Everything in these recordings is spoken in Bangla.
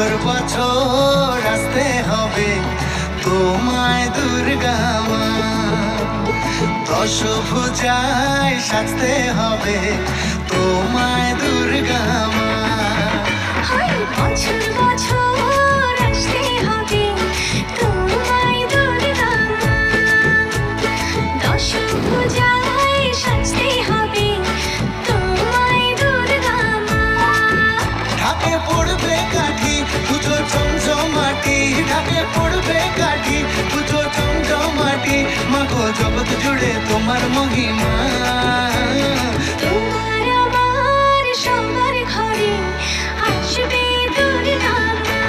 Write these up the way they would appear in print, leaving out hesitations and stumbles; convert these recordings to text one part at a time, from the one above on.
বছর বছর আসতে হবে তোমায় দুর্গা মা, দশভুজায় সাজতে হবে তোমায় দুর্গা মা। বছর বছর আসতে হবে তোমায় দুর্গা মা, দশভুজায় সাজতে হবে তোমায় দুর্গা মা। ঢাকে পড়বে কাঠি পুজো চমচমাটি, ঢাকে পড়বে কাঠি পুজো চমচমাটি, মাগো জগৎ জুড়ে তোমার মহিমা। তোমার আমার সবার ঘরে আসবে দুর্গা মা,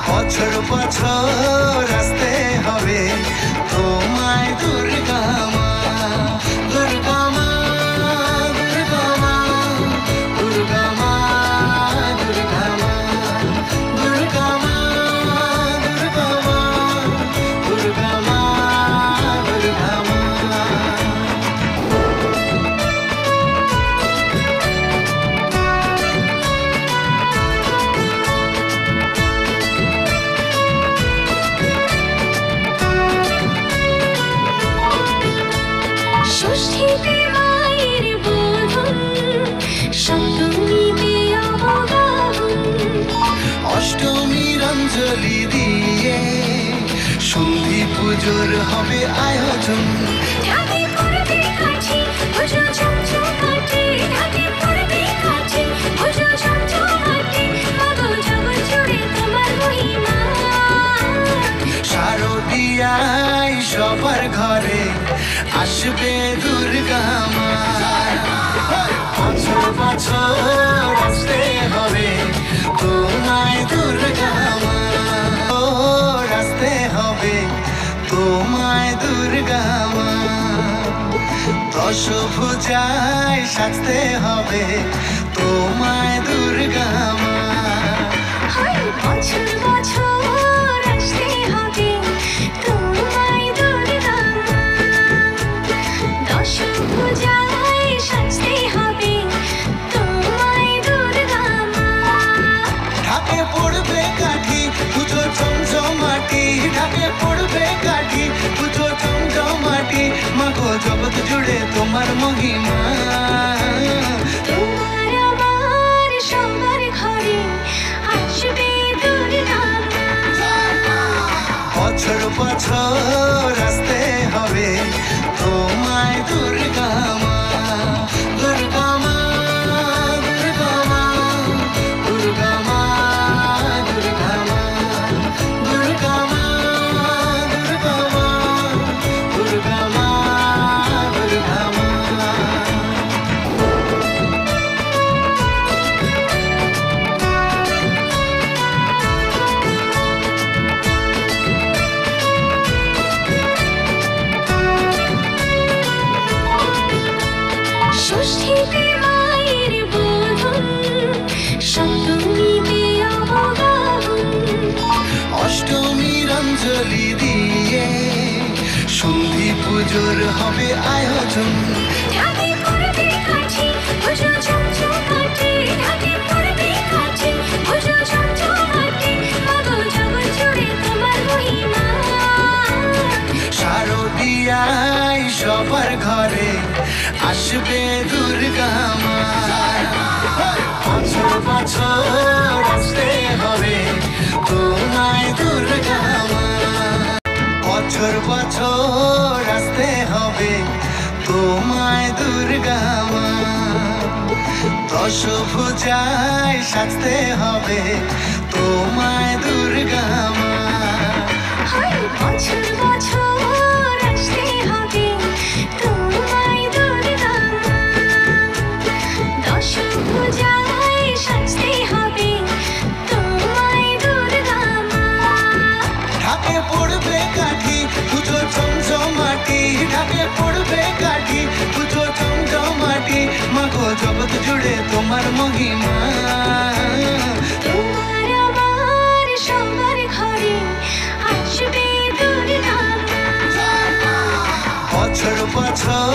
বছর বছর আসতে হবে তোমায় দুর্গা মা, দুর্গা মা, দুর্গা মা, দুর্গা মা, দুর্গা মা, দুর্গা মা, দুর্গা মা, দুর্গা মা, দুর্গা মা। ষষ্ঠীতে মায়ের বোধন, সপ্তমীতে অবগাহন, অষ্টমীর অঞ্জলি দিয়ে সন্ধি পুজোর হবে আয়োজন। ঢাকে পড়বে কাঠি পুজো চমচমাটি, ঢাকে পড়বে কাঠি পুজো চমচমাটি, মাগো জগৎ জুড়ে তোমার মহিমা। শারদীয়ায় সবার ঘরে আসবে দুর্গা মা, বছর বছর আসতে হবে তোমায় দুর্গা মা, আসতে হবে তোমায় দুর্গা মা, দশভুজায় সাজতে হবে তোমায় দুর্গা মা। বছর বছর আসতে হবে তোমায় দুর্গা মা, দশভুজায় সাজতে হবে তোমায় দুর্গা মা। ঢাকে পড়বে কাঠি পুজো চমচমাটি, ঢাকে পড়বে কাঠি পুজো চমচমাটি, মাগো জগৎ জুড়ে তোমার মহিমা। তোমার আমার সবার ঘরে আসবে দুর্গা মা, বছর বছর আসতে হবে তোমায় দুর্গা মা, দুর্গা মা, দুর্গা মা, দুর্গা মা, দুর্গা মা, দুর্গা মা, দুর্গা মা, দুর্গা মা, দুর্গা মা। ষষ্ঠীতে মায়ের বোধন, সপ্তমীতে অবগাহন, অষ্টমীর অঞ্জলি দিয়ে সন্ধি পুজোর হবে আয়োজন। ঢাকে পড়বে কাঠি পুজো চমচমাটি, ঢাকে পড়বে কাঠি পুজো চমচমাটি, মাগো জগৎ জুড়ে তোমার মহিমা। শারদীয়ায় সবার ঘরে আসবে দুর্গা মা, বছর বছর আসতে হবে তোমায় দুর্গা মা, বছর বছর আসতে হবে তোমায় দুর্গা মা, দশভুজায় সাজতে হবে তোমায় দুর্গা মা। বছর বছর আসতে হবে তোমায় দুর্গা মা, দশভুজায় সাজতে হবে তোমায় দুর্গা মা। ঢাকে পড়বে কাঠি পুজো চমচমাটি, ঢাকে পড়বে কাঠি পুজো চমচমাটি, মাগো জগৎ জুড়ে তোমার মহিমা। তোমার আমার সবার ঘরে আসবে দুর্গা মা, বছর বছর